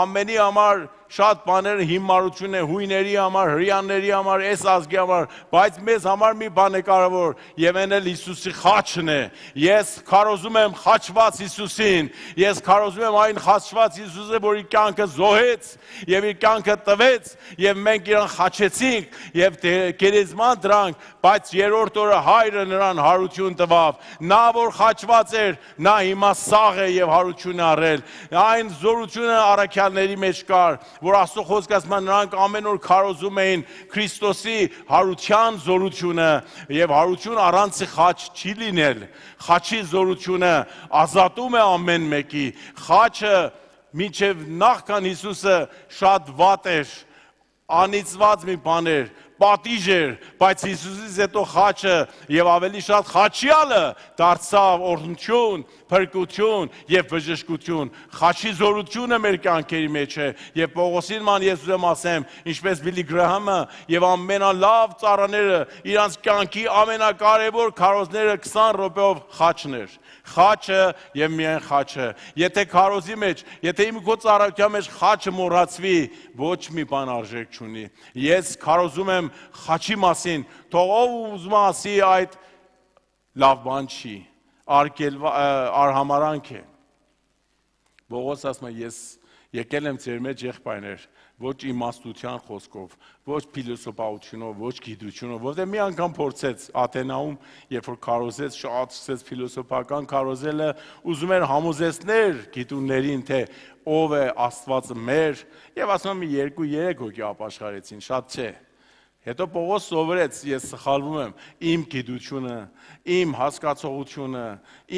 ամենի համար շատ բաները հիմարություն է, հույների համար, հրեաների համար, այս ազգի համար, բայց մեզ համար մի բան է կարևոր, եւ այն էլ Հիսուսի խաչն է։ Ես քարոզում եմ խաչված Հիսուսին, ես քարոզում եմ այն խաչված Հիսուսը, որ իր կյանքը զոհեց եւ իր կյանքը տվեց, եւ մենք իրան խաչեցինք եւ գերեզման դրանք, բայց երրորդ օրը Հայրը նրան հարություն տվավ։ Նա որ խաչված էր, նա հիմա սաղ է եւ հարություն առել։ Այն զորությունը առաքյալների մեջ կար, որ Աստծո խոսքը ասում է նրանք ամեն օր քարոզում էին Քրիստոսի հարության զորությունը եւ հարություն առանց խաչ չի լինել։ Խաչի զորությունը ազատում է ամեն մեկի։ Խաչը մինչև նախքան Հիսուսը շատ վատ էր, անիծված մի բան էր, պատիժ էր, բայց Հիսուսից հետո խաչը եւ ավելի շատ խաչյալը դարձավ օրհնություն, փրկություն եւ բժշկություն։ Խաչի զորությունը մեր կյանքերի մեջ է եւ Պողոսին ման ես ուզում ասեմ, ինչպես Բիլի Գրահամը եւ ամենալավ ծառաները իրանց կյանքի ամենակարևոր քարոզները 20 րոպեով խաչն էր։ Խաչը եւ միայն խաչը։ Եթե քարոզի մեջ, եթե իմ քո ծառայության մեջ խաչը մոռացվի, ոչ մի բան արժեք չունի։ Ես քարոզում եմ խաչի մասին, թող ով ուզում ասի այդ լավ բան չի, արհամարանք է։ Պողոս ասում է, ես եկել եմ ձեր մեջ եղբայրներ, ոչ իմաստության խոսքով, ոչ փիլիսոփայությունով, ոչ գիտությունով, որտեղ մի անգամ փորձեց Աթենայում, երբ որ քարոզեց, շատ սկսեց փիլիսոփական քարոզելը, ուզում էր համոզեցնել գիտուններին, թե ով է Աստվածը մեր, եւ ասում եմ 2-3 հոգի ապաշխարեցին, շատ չէ։ Հետո Պողոս սովորեց, ես սխալվում եմ, իմ գիտությունը, իմ հասկացողությունը,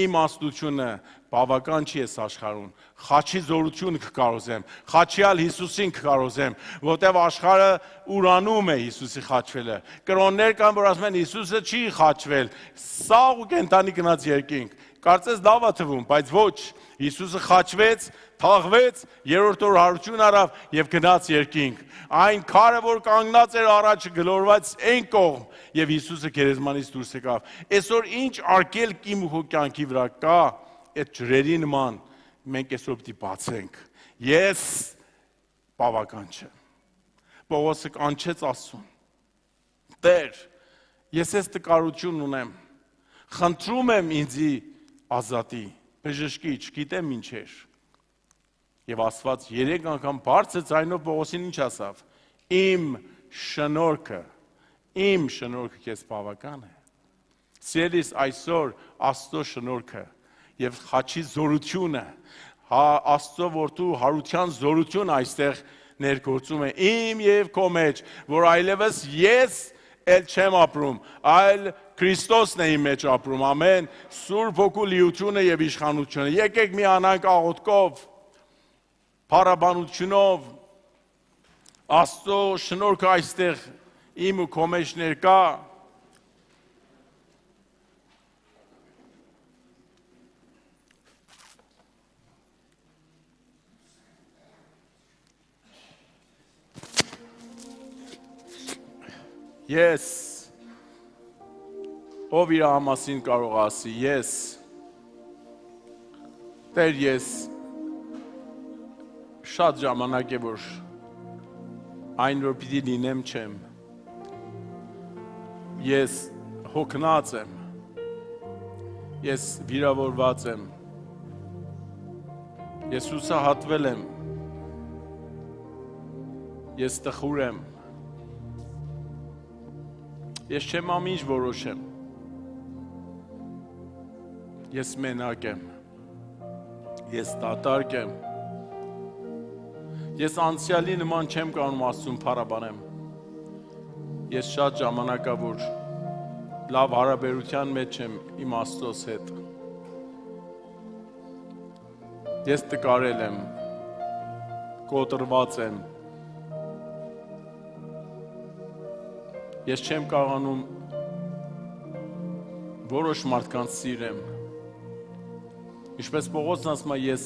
իմ աստությունը բավական չի ես աշխարհում։ Խաչի զորությունը կկարոզեմ, խաչյալ Հիսուսին կկարոզեմ, որտեղ աշխարհը ուրանում է Հիսուսի խաչվելը։ Կրոններ կան, որ ասում են Հիսուսը չի խաչվել, սաղ ու կենտանի գնաց երկինք։ Կարծես լավ է թվում, բայց ոչ, Հիսուսը խաչվեց, թաղվեց, երրորդ օր հարություն արավ եւ գնաց երկինք։ Այն քարը, որ կանգնած էր առաջը գլորված այն կողմ եւ Հիսուսը գերեզմանից դուրս եկավ։ Այսօր ինչ արկելք իմ ու քո կյանքի վրա կա, այդ ջրերի նման մենք այսօր պիտի բացենք։ Ես բավական չեմ։ Պողոսը կանչեց Աստծուն։ Տեր, ես այս տկարություն ունեմ։ Խնդրում եմ ինձի ազատի, բժշկի, չգիտեմ ինչ էր։ Եվ Աստված 3 անգամ բարձր ձայնով Պողոսին ինչ ասավ. Իմ շնորհքը քեզ բավական է։ Սիրելիս, այսօր Աստծո շնորհքը եւ խաչի զորությունը, Աստծո որդու հարության զորությունը այստեղ ներգործում է իմ եւ քո մեջ, որ այլևս ես էլ չեմ ապրում, այլ Քրիստոսն է իմ մեջ ապրում, ամեն, Սուրբ Հոգու լիությունը եւ իշխանությունը։ Եկեք միանանք աղոթքով, փառաբանությունով, Աստծո շնորհքը այստեղ իմ ու քո մեջ ներկա։ Ես ով իր համասին կարող ասի, ես, Տեր, ես շատ ժամանակ է, որ այն, որ պիտի լինեմ չեմ, ես հոգնած եմ, ես վիրավորված եմ, ես հուսահատվել եմ, ես տխուր եմ, ես չեմ ամինչ որոշեմ, ես մենակ եմ, ես դատարկ եմ, ես անցյալի նման չեմ կարում Աստծուն փառաբանեմ, ես շատ ժամանակա, որ լավ հարաբերության մեջ եմ իմ Աստծոս հետ, ես տկարել եմ, կոտրված եմ, ես չեմ կարողանում որոշ մարդկանց սիրեմ, ինչպես Պողոսն ասում է, ես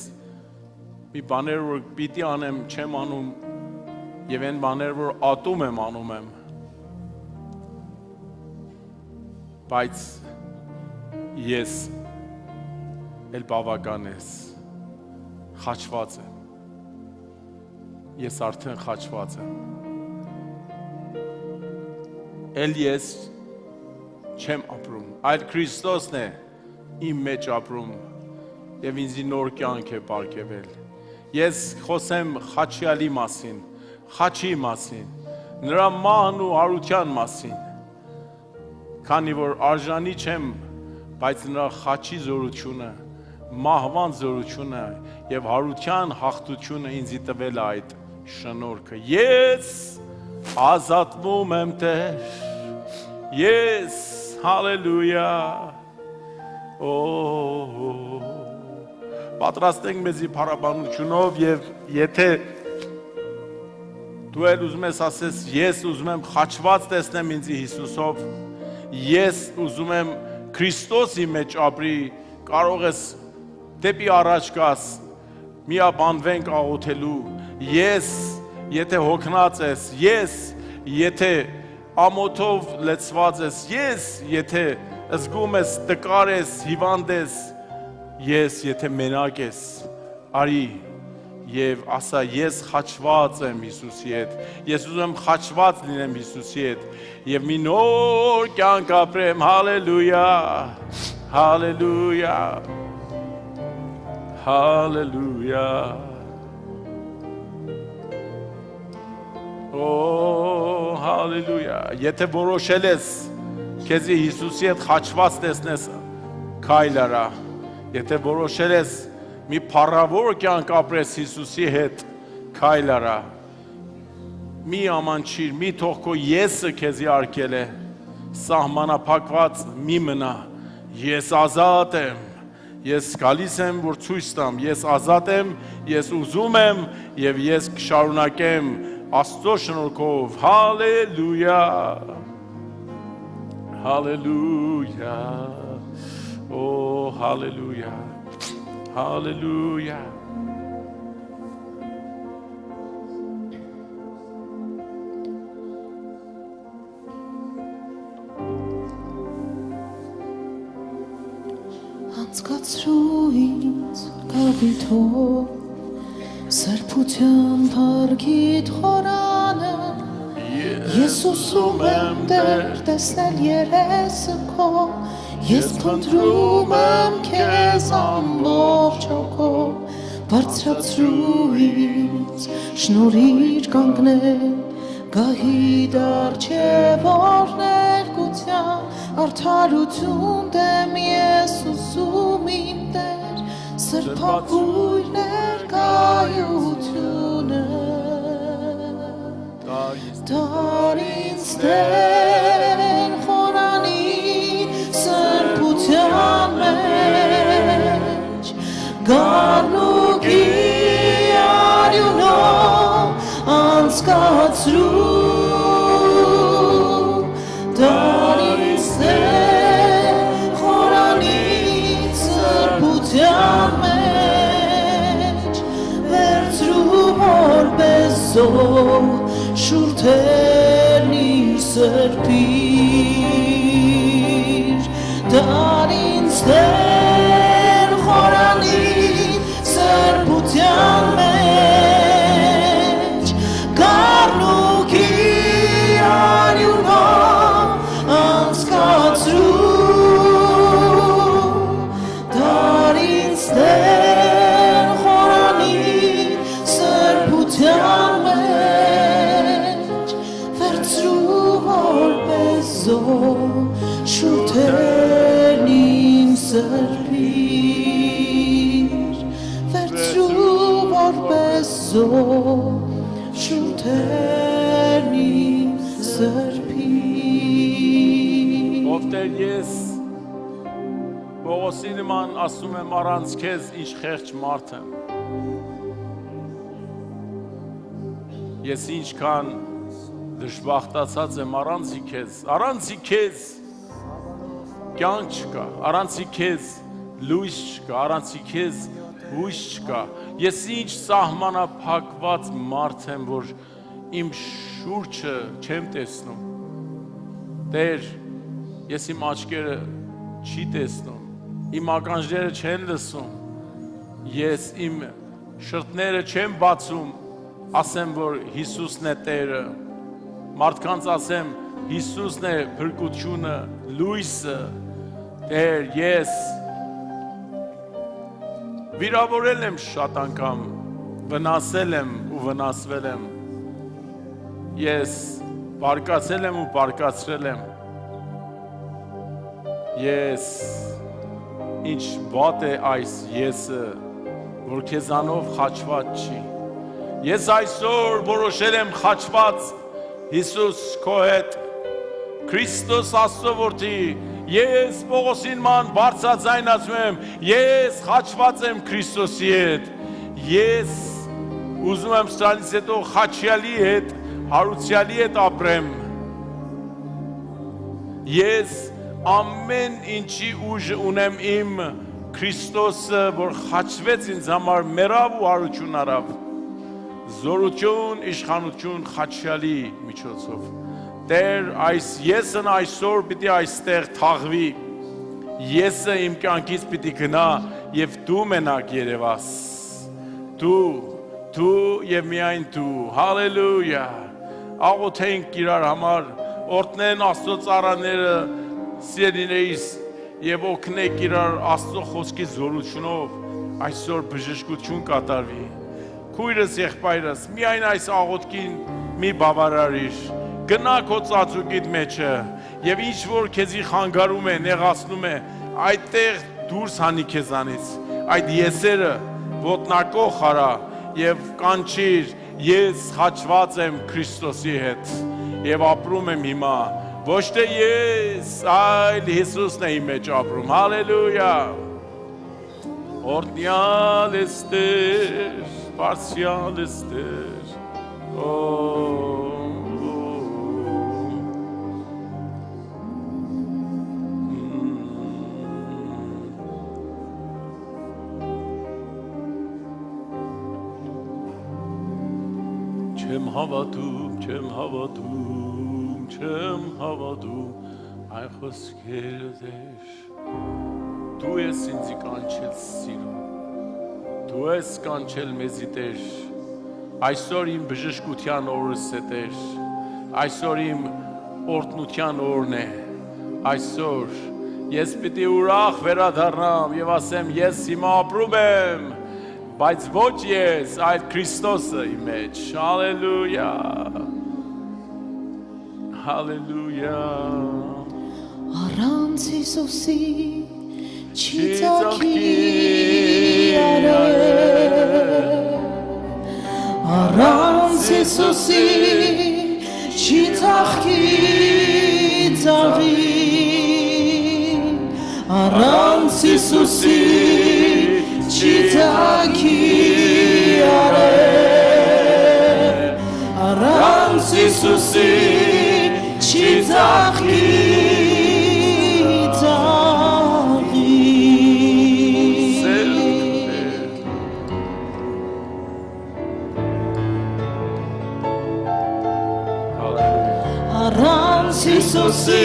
մի բաներ, որ պիտի անեմ, չեմ անում, եւ այն բաներ, որ ատում եմ, անում եմ, բայց ես էլ բավական ես, խաչված եմ, ես արդեն խաչված եմ, էլ ես չեմ ապրում, այլ Քրիստոսն է իմ մեջ ապրում, եւ ինձի նոր կյանք է բարգեւել։ Ես խոսեմ խաչյալի մասին, խաչի մասին, նրա մահն ու հարության մասին, քանի որ արժանի չեմ, բայց նրա խաչի զորությունը, մահվան զորությունը եւ հարության հաղթությունը ինձի տվել է այդ շնորհքը։ Ես ազատվում եմ, Տեր, ես, հալելույա, պատրաստենք մեզի փառաբանությունով եւ եթե Դու էլ ուզում ես ասես, ես ուզում եմ խաչված տեսնեմ ինձ Հիսուսով, ես ուզում եմ Քրիստոսի մեջ ապրի, կարող ես դեպի առաջ գաս, միաբանվենք աղոթելու, ես, եթե հոգնած ես, ես, եթե ամոթով լեցված ես, ես, եթե զգում ես, տկար ես, հիվանդ ես, ես, եթե մենակ ես, արի, և ասա, ես խաչված եմ Հիսուսի հետ, ես ուզում եմ խաչված լինեմ Հիսուսի հետ, և մի նոր կյանք ապրեմ, հալելույա, հալելույա, հալելույա, հալելույա, եթե որոշել ես, քեզի Հիսուսի հետ խաչված տեսնես, քայլ արա, եթե որոշել ես, մի փառավոր կյանք ապրես Հիսուսի հետ, քայլ արա, մի ամանչիր, մի թող քո եսը քեզի արգել է, սահմանափակված մի մնա, ես ազատ եմ, ես գալիս եմ, որ ցույց տամ, ես ազատ եմ, ես ուզում եմ և ես կշարունակեմ Աստծո շնորհքով, հալելույա, հալելույա, հալելույա, Hallelujah. Անցկացրու ինձ կապիթով, սրբության փառքիդ խորանը, ես ուսում եմ դեր տեսնել երեսը քո, ես փնտրում եմ քեզ ամբողջ հոգով, բարձրացրու ինձ, շնորհիր կանգնել, գահիդ առջև օրներգության, արդարություն դեմ ես ուսում իմ Տեր, սրբագույն ներկայությունը, դար ինձ Տեր խորանի սրբության մեջ, գառնուկի արյունով անցկացրու, դար ինձ Տեր խորանի սրբության մեջ, վերցրու որպես զոհ շուրթերն իր սրբիր, դար ինձ Տեր խորանի սրբության մեջ, գառնուկի արյունով անցկացրու, դար ինձ Տեր խորանի սրբության մեջ, վերցրու որպես զոհ շուրթերն իմ սրբիր, վերցրու որպես զոհ շուրթերն իմ սրբիր։ Ով Տեր ես Պողոսի նման ասում եմ առանց քեզ ինչ խեղճ մարդ եմ։ Ես ինչքան դժբախտացած եմ առանցի քեզ կյանք չկա, առանցի քեզ լույս չկա, առանցի քեզ հույս չկա։ Ես ինչ սահմանափակված մարդ եմ, որ իմ շուրջը չեմ տեսնում։ Տեր, ես իմ աչքերը չի տեսնում, իմ ականջները չեն լսում, ես իմ շրթները չեմ բացում, ասեմ, որ Հիսուսն է Տերը, մարդկանց ասեմ, Հիսուսն է փրկությունը, լույսը, Տեր, ես վիրավորել եմ շատ անգամ, վնասել եմ ու վնասվել եմ, ես բարկացել եմ ու բարկացրել եմ, ես ինչ վատ է այս եսը, որ քեզանով խաչված չի, ես այսօր որոշել եմ խաչված Հիսուս քո հետ, Քրիստոս Աստծո որդի, ես Պողոսին ման բարձրաձայն ասում եմ, ես խաչված եմ Քրիստոսի հետ, ես ուզում եմ սրանից հետո խաչյալի հետ հարուցյալի հետ ապրեմ։ Ես ամեն ինչի ուժը ունեմ իմ Քրիստոսը, որ խաչվեց ինձ համար, մեռավ ու հարություն արավ։ Զորություն, իշխանություն խաչյալի միջոցով։ Տեր, այս եսն այսօր պիտի այստեղ թաղվի։ Եսը իմ կյանքից պիտի գնա եւ դու մենակ երևաս։ Դու եւ միայն դու։ Հալելույա։ Աղոթենք իրար համար, օրհնեն Աստծո ծառաները, սիրելիներիս, եւ օգնեք իրար Աստծո խոսքի զորությունով այսօր բժշկություն կատարվի։ Քույրս, եղբայրս, միայն այս աղոթքին մի բավարարիր։ Գնա քո ծածուկիդ մեջը եւ ինչ որ քեզի խանգարում է, նեղացնում է, այդտեղ դուրս հանի քեզանից։ Այդ եսերը ոտնակոխ արա եւ կանչիր, ես խաչված եմ Քրիստոսի հետ եւ ապրում եմ հիմա։ Ոչ թե ես, այլ Հիսուսն է իմ մեջ ապրում։ Հալելույա։ Օրհնյալ ես Տեր, բարձրյալ ես Տեր։ Չեմ հավատում այն խոսքերը Տեր, դու ես ինձի կանչել սիրո, դու ես կանչել մեզի Տեր, այսօր իմ բժշկության օրս է Տեր, այսօր իմ օրհնության օրն է, այսօր ես պիտի ուրախ վերադառնամ եւ ասեմ ես հիմա ապրում եմ, բայց ոչ ես, այլ Քրիստոսը իմ մեջ, հալելույա, հալելույա։ Առանց Հիսուսի չի ծագի արև, առանց Հիսուսի չի ծաղկի ծաղի, առանց Հիսուսի չի ծագի արև, առանց Հիսուսի չի ծաղկի առանց Հիսուսի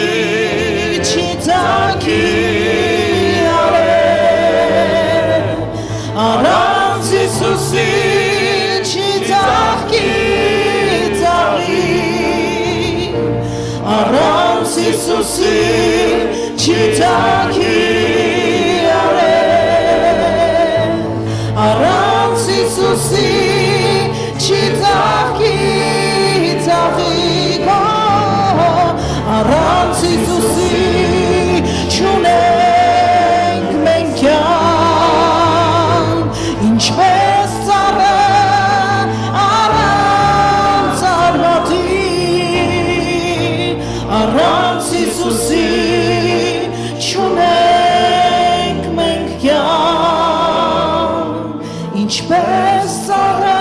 չի ծաղկի արև, առանց Հիսուսի չի ծաղկի ծաղի, առանց Հիսուսի չի ծաղկի արև, առանց Հիսուսի չի ծաղկի ծաղի, առանց Հիսուսի չունենք մենք կյանք, ինչպես ծառը առանց արմատի, առանց Հիսուսի չունենք մենք կյանք, ինչպես ծառը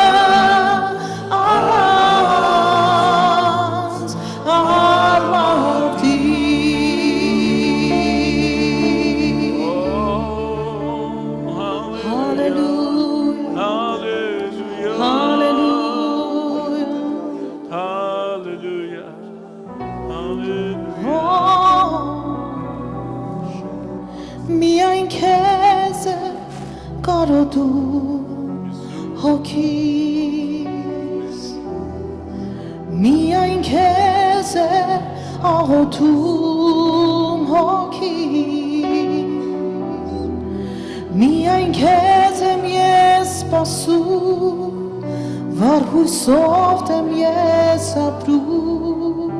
միայն քեզ է կարոտում հոգիս, միայն քեզ է աղոթում հոգիս, միայն քեզ եմ ես սպասում, վառ հույսով եմ ես ապրում,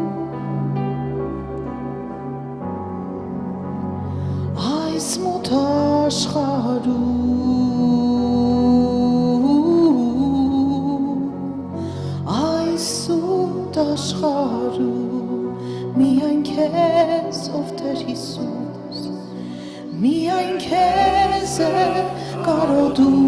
այս մոտ աշխարհում, այս սուտ աշխարհում, միայն քեզ ով Տեր Հիսուս, միայն քեզ է կարոտում